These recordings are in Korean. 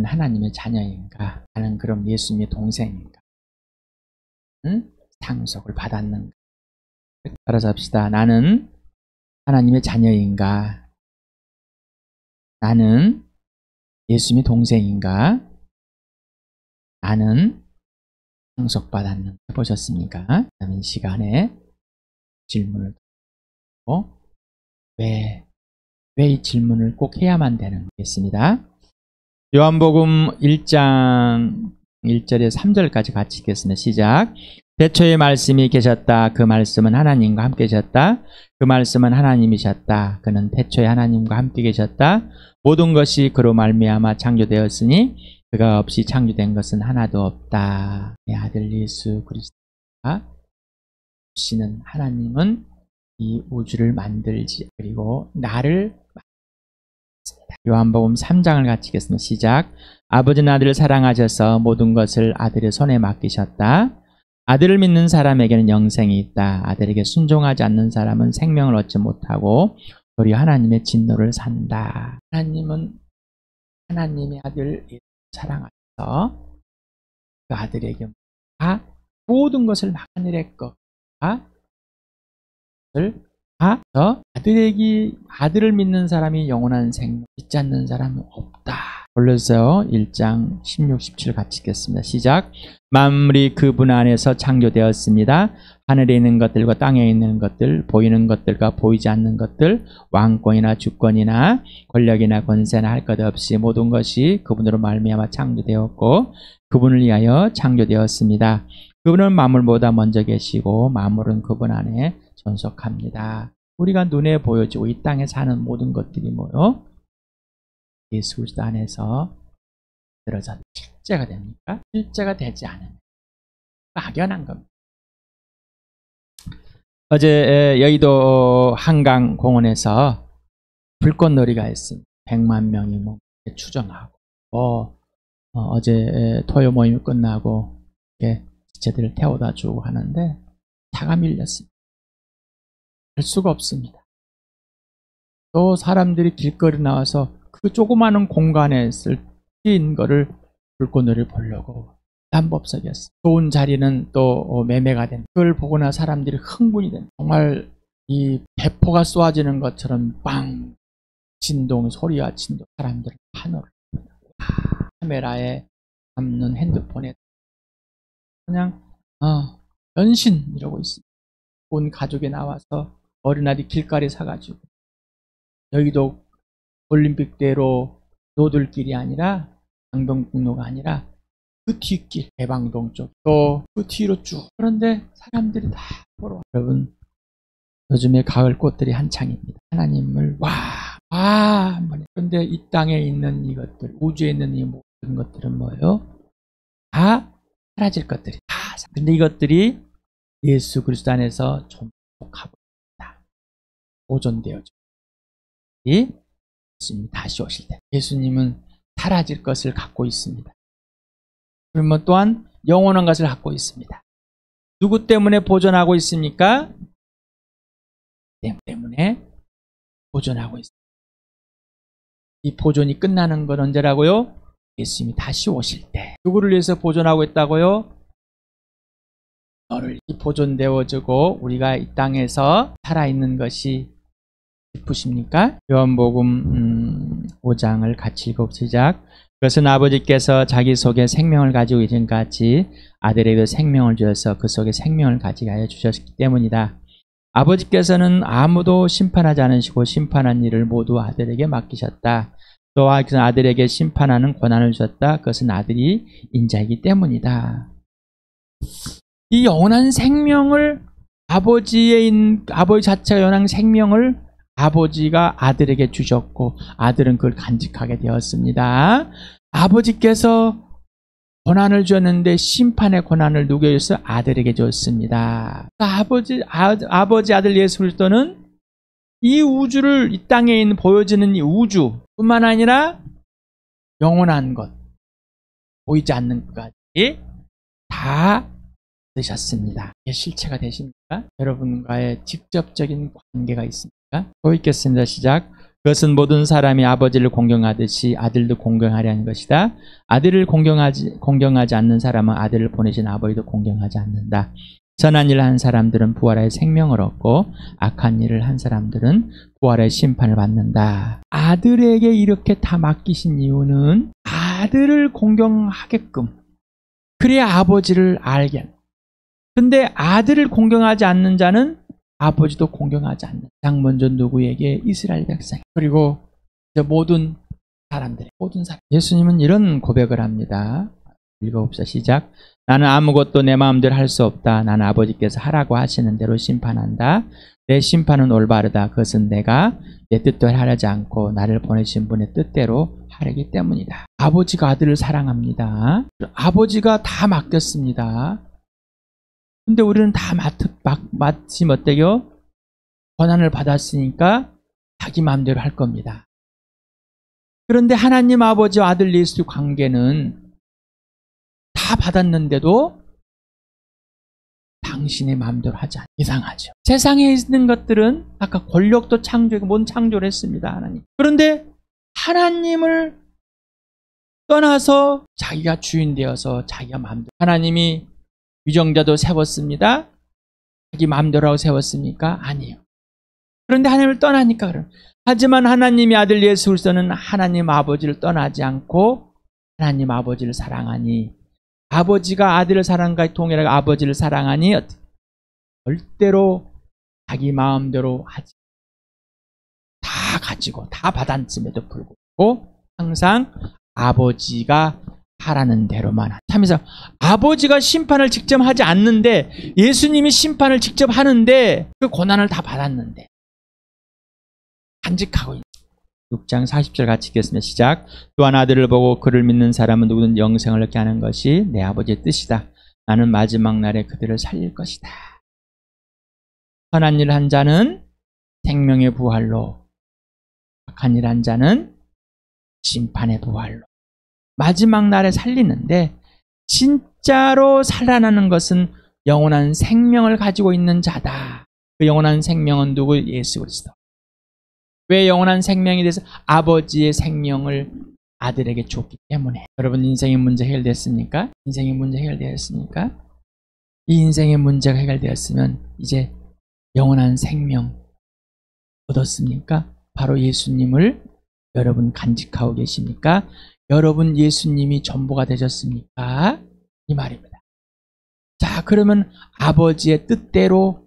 나는 하나님의 자녀인가? 나는 그럼 예수님의 동생인가? 상속을 받았는가? 따라서 합시다. 나는 하나님의 자녀인가? 나는 예수님의 동생인가? 나는 상속받았는가? 해보셨습니까? 이 시간에 질문을 하고 왜 이 질문을 꼭 해야만 되는 거겠습니다. 요한복음 1장 1절에 3절까지 같이 읽겠습니다. 시작. 태초에 말씀이 계셨다. 그 말씀은 하나님과 함께 계셨다. 그 말씀은 하나님이셨다. 그는 태초에 하나님과 함께 계셨다. 모든 것이 그로 말미암아 창조되었으니 그가 없이 창조된 것은 하나도 없다. 내 아들 예수 그리스도가 오시는 하나님은 이 우주를 만들지 그리고 나를 만들었습니다. 요한복음 3장을 같이 읽겠습니다. 시작. 아버지는 아들을 사랑하셔서 모든 것을 아들의 손에 맡기셨다. 아들을 믿는 사람에게는 영생이 있다. 아들에게 순종하지 않는 사람은 생명을 얻지 못하고 도리어 하나님의 진노를 산다. 하나님은 하나님의 아들 사랑하셔서 그 아들에게 다 모든 것을 하늘의 것 아들을 믿는 사람이 영원한 생명, 믿지 않는 사람은 없다. 골로새 1장 16, 17 같이 읽겠습니다. 시작. 만물이 그분 안에서 창조되었습니다. 하늘에 있는 것들과 땅에 있는 것들, 보이는 것들과 보이지 않는 것들, 왕권이나 주권이나 권력이나 권세나 할 것 없이 모든 것이 그분으로 말미암아 창조되었고 그분을 위하여 창조되었습니다. 그분은 만물보다 먼저 계시고 만물은 그분 안에 존속합니다. 우리가 눈에 보여지고 이 땅에 사는 모든 것들이 뭐요? 예수 그리스도 안에서 들어서 실제가 됩니까? 실제가 되지 않으면 막연한 겁니다. 어제 여의도 한강공원에서 불꽃놀이가 있습니다. 100만 명이 추정하고 어제 토요 모임이 끝나고 이렇게 지체들을 태워다 주고 하는데 차가 밀렸습니다. 할 수가 없습니다. 또 사람들이 길거리 나와서 그 조그마한 공간에 쓰인 거를 불꽃놀이를 보려고 난법석이었어요. 좋은 자리는 또 매매가 된 그걸 보고 나 사람들이 흥분이 된 정말 이 대포가 쏘아지는 것처럼 빵 진동 소리와 진동 사람들은 환호를 카메라에 담는 핸드폰에 그냥 연신 이러고 있습니다. 온 가족이 나와서 어린아이 길가리 사가지고 여의도 올림픽대로 노들길이 아니라 강동북로가 아니라 그 뒷길 대방동 쪽 또 그 뒤로 쭉 그런데 사람들이 다 보러 여러분 요즘에 가을 꽃들이 한창입니다. 하나님을 그런데 이 땅에 있는 이것들 우주에 있는 이 모든 것들은 뭐예요? 다 사라질 것들이 다 근데 이것들이 예수 그리스도 안에서 존속하고 있다. 보존되어져. 예수님이 다시 오실 때 예수님은 사라질 것을 갖고 있습니다. 그러면 또한 영원한 것을 갖고 있습니다. 누구 때문에 보존하고 있습니까? 때문에 보존하고 있습니다. 이 보존이 끝나는 건 언제라고요? 예수님이 다시 오실 때. 누구를 위해서 보존하고 있다고요? 너를 보존되어지고 우리가 이 땅에서 살아있는 것이 기쁘십니까? 요한복음 5장을 같이 읽어보시자. 그것은 아버지께서 자기 속에 생명을 가지고 계신 같이 아들에게 생명을 주셔서 그 속에 생명을 가지게 하여 주셨기 때문이다. 아버지께서는 아무도 심판하지 않으시고 심판한 일을 모두 아들에게 맡기셨다. 또 아들에게 심판하는 권한을 주셨다. 그것은 아들이 인자이기 때문이다. 이 영원한 생명을 아버지 자체가 영원한 생명을 아버지가 아들에게 주셨고 아들은 그걸 간직하게 되었습니다. 아버지께서 권한을 주었는데 심판의 권한을 누구에게 줬어요? 아들에게 줬습니다. 아버지 아들 예수 그리스도는 이 우주를 이 땅에 있는 보여지는 이 우주뿐만 아니라 영원한 것 보이지 않는 것까지 다 되셨습니다. 이게 실체가 되십니까? 여러분과의 직접적인 관계가 있습니까? 또 읽겠습니다. 시작. 그것은 모든 사람이 아버지를 공경하듯이 아들도 공경하려는 것이다. 아들을 공경하지 않는 사람은 아들을 보내신 아버지도 공경하지 않는다. 선한 일을 한 사람들은 부활의 생명을 얻고 악한 일을 한 사람들은 부활의 심판을 받는다. 아들에게 이렇게 다 맡기신 이유는 아들을 공경하게끔, 그래야 아버지를 알게. 근데 아들을 공경하지 않는 자는 아버지도 공경하지 않는다. 가장 먼저 누구에게? 이스라엘 백성, 그리고 모든 사람들. 예수님은 이런 고백을 합니다. 읽어봅시다. 시작. 나는 아무것도 내 마음대로 할 수 없다. 나는 아버지께서 하라고 하시는 대로 심판한다. 내 심판은 올바르다. 그것은 내가 내 뜻대로 하려지 않고 나를 보내신 분의 뜻대로 하려기 때문이다. 아버지가 아들을 사랑합니다. 아버지가 다 맡겼습니다. 근데 우리는 다 맡으면 어때요? 권한을 받았으니까 자기 마음대로 할 겁니다. 그런데 하나님 아버지와 아들 예수 관계는 다 받았는데도 당신의 마음대로 하지 않아요. 이상하죠. 세상에 있는 것들은 아까 권력도 창조했고 뭔 창조를 했습니다. 하나님. 그런데 하나님을 떠나서 자기가 주인 되어서 자기가 마음대로, 하나님이 위정자도 세웠습니다. 자기 마음대로 하고 세웠습니까? 아니에요. 그런데 하나님을 떠나니까 그래요. 하지만 하나님의 아들 예수 그리스도는 하나님 아버지를 떠나지 않고 하나님 아버지를 사랑하니, 아버지가 아들을 사랑과 동일하게 아버지를 사랑하니 절대로 자기 마음대로 하지, 다 가지고 다 받았음에도 불구하고 항상 아버지가 하라는 대로만 하죠. 참에서 아버지가 심판을 직접 하지 않는데 예수님이 심판을 직접 하는데 그 고난을 다 받았는데 간직하고 있는. 6장 40절 같이 읽겠습니다. 시작. 또한 아들을 보고 그를 믿는 사람은 누구든 영생을 얻게 하는 것이 내 아버지의 뜻이다. 나는 마지막 날에 그들을 살릴 것이다. 선한 일 한 자는 생명의 부활로, 악한 일 한 자는 심판의 부활로 마지막 날에 살리는데, 진짜로 살아나는 것은 영원한 생명을 가지고 있는 자다. 그 영원한 생명은 누구? 예수 그리스도. 왜 영원한 생명이 돼서? 아버지의 생명을 아들에게 줬기 때문에. 여러분, 인생의 문제 해결됐습니까? 인생의 문제 해결되었습니까? 이 인생의 문제가 해결되었으면 이제 영원한 생명 얻었습니까? 바로 예수님을 여러분 간직하고 계십니까? 여러분 예수님이 전부가 되셨습니까? 이 말입니다. 자, 그러면 아버지의 뜻대로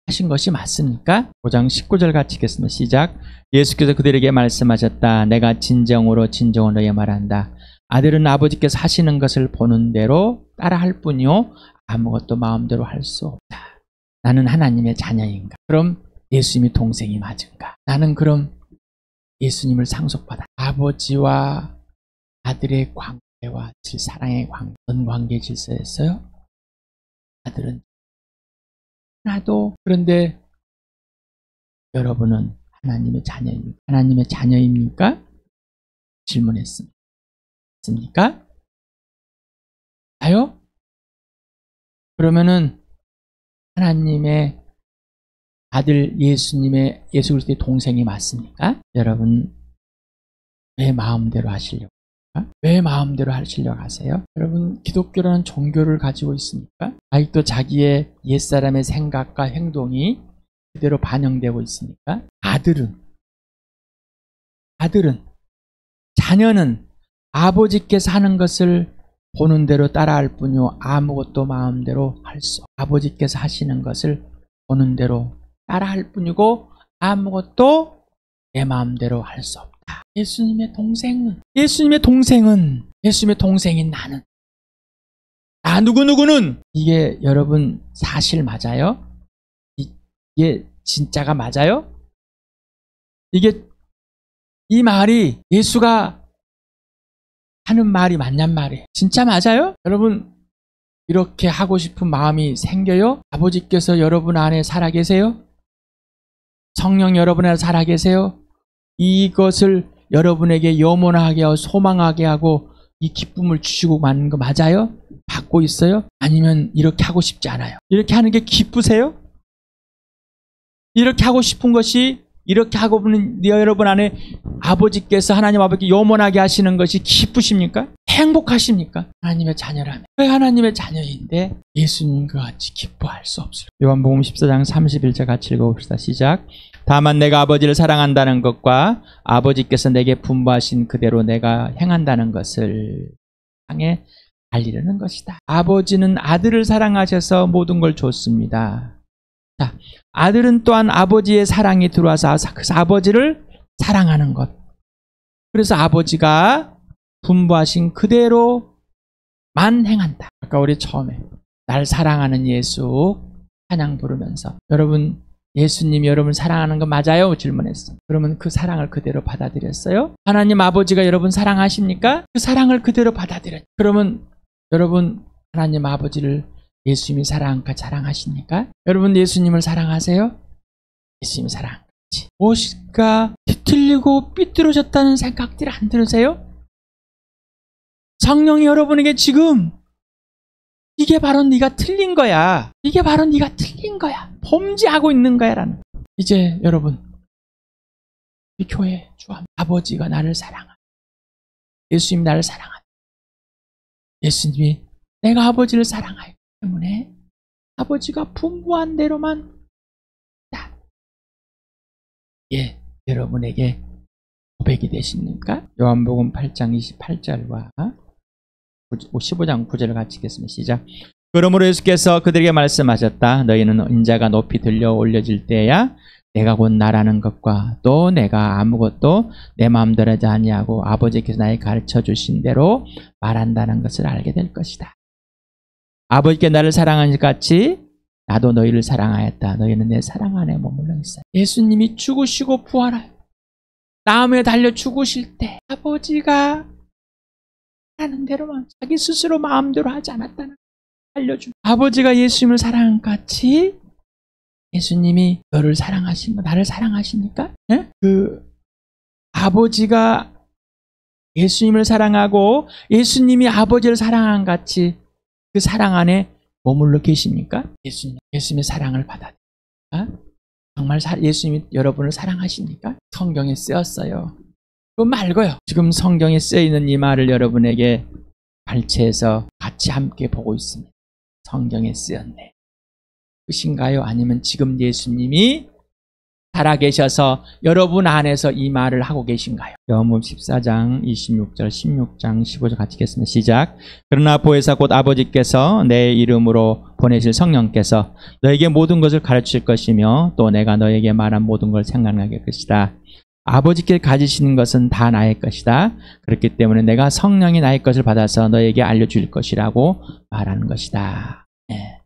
하신 것이 맞습니까? 5장 19절 같이 읽겠습니다. 시작. 예수께서 그들에게 말씀하셨다. 내가 진정으로 너희에 말한다. 아들은 아버지께서 하시는 것을 보는 대로 따라할 뿐이요 아무것도 마음대로 할 수 없다. 나는 하나님의 자녀인가? 그럼 예수님이 동생이 맞은가? 나는 그럼 예수님을 상속받아 아버지와 아들의 관계와 사랑의 관계, 어떤 관계 질서였어요? 아들은 나도. 그런데 여러분은 하나님의 자녀입니까? 하나님의 자녀입니까? 질문했습니다. 아요? 그러면은 하나님의 아들 예수 그리스도의 동생이 맞습니까? 여러분, 왜 마음대로 하시려고? 왜 마음대로 하시려고 하세요? 여러분, 기독교라는 종교를 가지고 있습니까? 아직도 자기의 옛사람의 생각과 행동이 그대로 반영되고 있습니까? 자녀는 아버지께서 하는 것을 보는 대로 따라할 뿐이요 아무것도 마음대로 할 수 없다. 아버지께서 하시는 것을 보는 대로 따라할 뿐이고 아무것도 내 마음대로 할 수 없다. 예수님의 동생인 나는, 누구는, 이게 여러분 사실 맞아요? 이게 진짜가 맞아요? 이 말이 예수가 하는 말이 맞냔 말이에요. 진짜 맞아요? 여러분, 이렇게 하고 싶은 마음이 생겨요? 아버지께서 여러분 안에 살아계세요? 성령 여러분 안에 살아계세요? 이것을 여러분에게 염원하게 하고 소망하게 하고 이 기쁨을 주시고 가는 거 맞아요? 받고 있어요? 아니면 이렇게 하고 싶지 않아요? 이렇게 하는 게 기쁘세요? 이렇게 하고 싶은 것이 이렇게 하고 보는 여러분 안에 아버지께서 하나님 아버지께 요만하게 하시는 것이 기쁘십니까? 행복하십니까? 하나님의 자녀라면. 왜 하나님의 자녀인데 예수님과 같이 기뻐할 수 없어요. 요한복음 14장 31절 같이 읽어봅시다. 시작. 다만 내가 아버지를 사랑한다는 것과 아버지께서 내게 분부하신 그대로 내가 행한다는 것을 향해 알리려는 것이다. 아버지는 아들을 사랑하셔서 모든 걸 줬습니다. 자, 아들은 또한 아버지의 사랑이 들어와서 그 아버지를 사랑하는 것. 그래서 아버지가 분부하신 그대로만 행한다. 아까 우리 처음에 날 사랑하는 예수 찬양 부르면서 여러분 예수님이 여러분 사랑하는 거 맞아요? 질문했어. 그러면 그 사랑을 그대로 받아들였어요? 하나님 아버지가 여러분 사랑하십니까? 그 사랑을 그대로 받아들였. 그러면 여러분 하나님 아버지를 예수님이 사랑하니까 사랑하십니까? 여러분 예수님을 사랑하세요? 예수님이 사랑하지. 무엇일까 뒤틀리고 삐뚤어졌다는 생각들 안 들으세요? 성령이 여러분에게 지금 이게 바로 네가 틀린 거야. 이게 바로 네가 틀린 거야. 범죄하고 있는 거야 라는. 이제 여러분 이 교회 주 아버지가 나를 사랑하. 예수님이 나를 사랑하. 예수님이 내가 아버지를 사랑하기 때문에 아버지가 분부한 대로만 예, 여러분에게 고백이 되십니까? 요한복음 8장 28절과 15장 9절을 같이 읽겠습니다. 시작. 그러므로 예수께서 그들에게 말씀하셨다. 너희는 인자가 높이 들려 올려질 때야 내가 곧 나라는 것과 또 내가 아무것도 내 마음대로 하지 아니하고 아버지께서 나에게 가르쳐 주신 대로 말한다는 것을 알게 될 것이다. 아버지께 나를 사랑한 것 같이 나도 너희를 사랑하였다. 너희는 내 사랑 안에 머물러 있어. 예수님이 죽으시고 부활하여 나무에 달려 죽으실 때 아버지가 하는 대로만 자기 스스로 마음대로 하지 않았다는 알려준 아버지가 예수님을 사랑한 것 같이 예수님이 너를 사랑하십니까? 나를 사랑하십니까? 네? 그 아버지가 예수님을 사랑하고 예수님이 아버지를 사랑한 것 같이 그 사랑 안에 머물러 계십니까? 예수님의 사랑을 받아들입니까? 정말 예수님이 여러분을 사랑하십니까? 성경에 쓰였어요. 그거 말고요. 지금 성경에 쓰여있는 이 말을 여러분에게 발췌해서 같이 함께 보고 있습니다. 성경에 쓰였네. 그것인가요? 아니면 지금 예수님이 살아계셔서 여러분 안에서 이 말을 하고 계신가요? 요한복음 14장 26절 16장 15절 같이 읽겠습니다. 시작. 그러나 보혜사 곧 아버지께서 내 이름으로 보내실 성령께서 너에게 모든 것을 가르칠 것이며 또 내가 너에게 말한 모든 걸 생각나게 할 것이다. 아버지께 가지시는 것은 다 나의 것이다. 그렇기 때문에 내가 성령이 나의 것을 받아서 너에게 알려줄 것이라고 말하는 것이다. 네.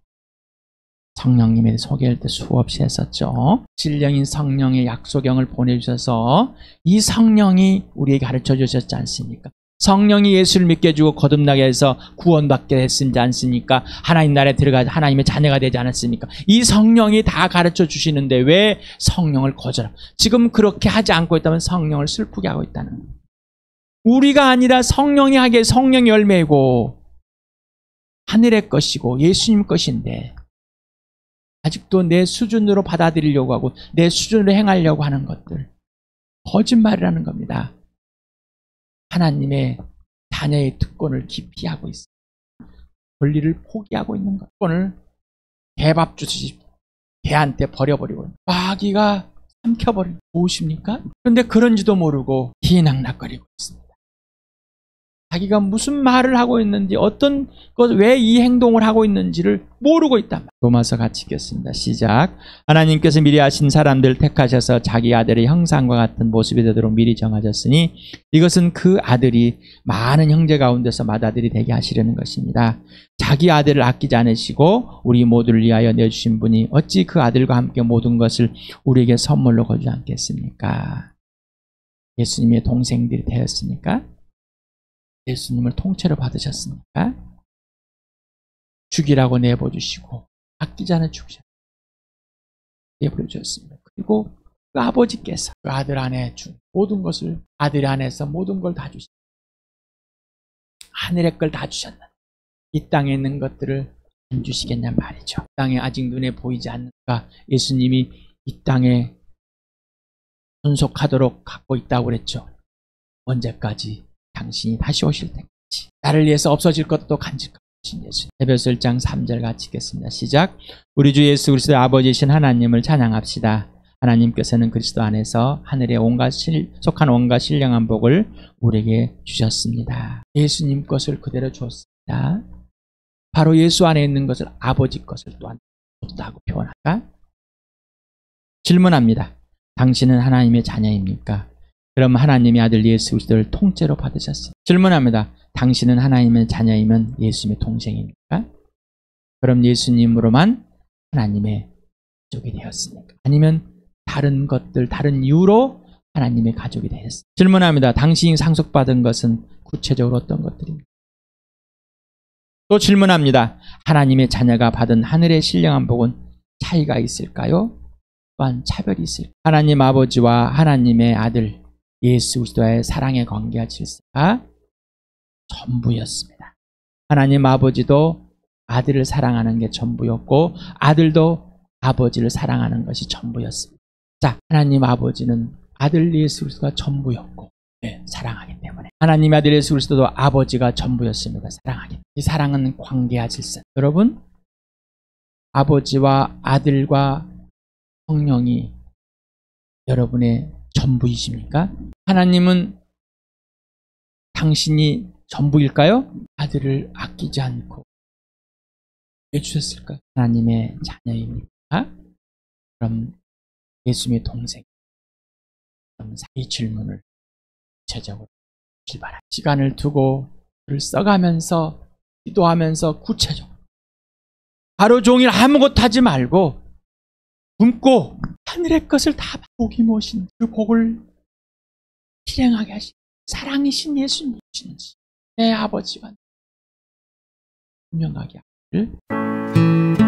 성령님에 대해 소개할 때 수없이 했었죠. 진령인 성령의 약소경을 보내주셔서 이 성령이 우리에게 가르쳐 주셨지 않습니까? 성령이 예수를 믿게 해주고 거듭나게 해서 구원받게 했지 않습니까? 하나님 나라에 들어가 하나님의 자녀가 되지 않았습니까? 이 성령이 다 가르쳐 주시는데 왜 성령을 거절하고 지금 그렇게 하지 않고 있다면 성령을 슬프게 하고 있다는 거예요. 우리가 아니라 성령이 하기에 성령의 열매이고 하늘의 것이고 예수님 것인데 아직도 내 수준으로 받아들이려고 하고 내 수준으로 행하려고 하는 것들 거짓말이라는 겁니다. 하나님의 자녀의 특권을 기피하고 있습니다. 권리를 포기하고 있는 것. 특권을 개밥 주듯이 개한테 버려버리고 마귀가 삼켜버리는 무엇입니까? 그런데 그런지도 모르고 희낙낙거리고 있습니다. 자기가 무슨 말을 하고 있는지 어떤 것 왜 이 행동을 하고 있는지를 모르고 있단 말이에요. 로마서 같이 읽겠습니다. 시작. 하나님께서 미리 아신 사람들을 택하셔서 자기 아들의 형상과 같은 모습이 되도록 미리 정하셨으니 이것은 그 아들이 많은 형제 가운데서 맏아들이 되게 하시려는 것입니다. 자기 아들을 아끼지 않으시고 우리 모두를 위하여 내주신 분이 어찌 그 아들과 함께 모든 것을 우리에게 선물로 거주지 않겠습니까? 예수님의 동생들이 되었으니까 예수님을 통째로 받으셨습니까? 죽이라고 내버려주시고 아끼지 않아 죽으셨습니다. 내버려주셨습니다. 그리고 그 아버지께서 그 아들 안에 준 모든 것을 아들 안에서 모든 걸 다 주셨습니다. 하늘의 걸 다 주셨는데 이 땅에 있는 것들을 안 주시겠냐 말이죠. 땅에 아직 눈에 보이지 않는가 예수님이 이 땅에 존속하도록 갖고 있다고 그랬죠. 언제까지? 당신이 다시 오실 때까지. 나를 위해서 없어질 것도 간직하고 계신 예수. 에베소 1장 3절 같이 읽겠습니다. 시작. 우리 주 예수 그리스도의 아버지이신 하나님을 찬양합시다. 하나님께서는 그리스도 안에서 하늘에 속한 온갖 신령한 복을 우리에게 주셨습니다. 예수님 것을 그대로 주었습니다. 바로 예수 안에 있는 것을 아버지 것을 또한 줬다고 표현할까? 질문합니다. 당신은 하나님의 자녀입니까? 그럼 하나님의 아들 예수 그리스도를 통째로 받으셨습니다. 질문합니다. 당신은 하나님의 자녀이면 예수님의 동생입니까? 그럼 예수님으로만 하나님의 가족이 되었습니까? 아니면 다른 것들, 다른 이유로 하나님의 가족이 되었습니까? 질문합니다. 당신이 상속받은 것은 구체적으로 어떤 것들입니까? 또 질문합니다. 하나님의 자녀가 받은 하늘의 신령한 복은 차이가 있을까요? 또한 차별이 있을까요? 하나님 아버지와 하나님의 아들 예수 그리스도의 사랑의 관계와 질서가 전부였습니다. 하나님 아버지도 아들을 사랑하는 게 전부였고 아들도 아버지를 사랑하는 것이 전부였습니다. 자, 하나님 아버지는 아들 예수 그리스도가 전부였고 사랑하기 때문에 하나님 아들 예수 그리스도도 아버지가 전부였습니다. 사랑하기 때문에. 이 사랑은 관계와 질서. 여러분, 아버지와 아들과 성령이 여러분의 전부이십니까? 하나님은 당신이 전부일까요? 아들을 아끼지 않고 왜 주셨을까요? 하나님의 자녀입니까? 그럼 예수님의 동생. 그럼 이 질문을 구체적으로 바랍니다. 시간을 두고 글을 써가면서 기도하면서 구체적으로 하루 종일 아무것도 하지 말고 굶고 하늘의 것을 다 복이 모신 그 복을 실행하게 하신 사랑이신 예수님이신지 내 아버지와 분명하게 하기를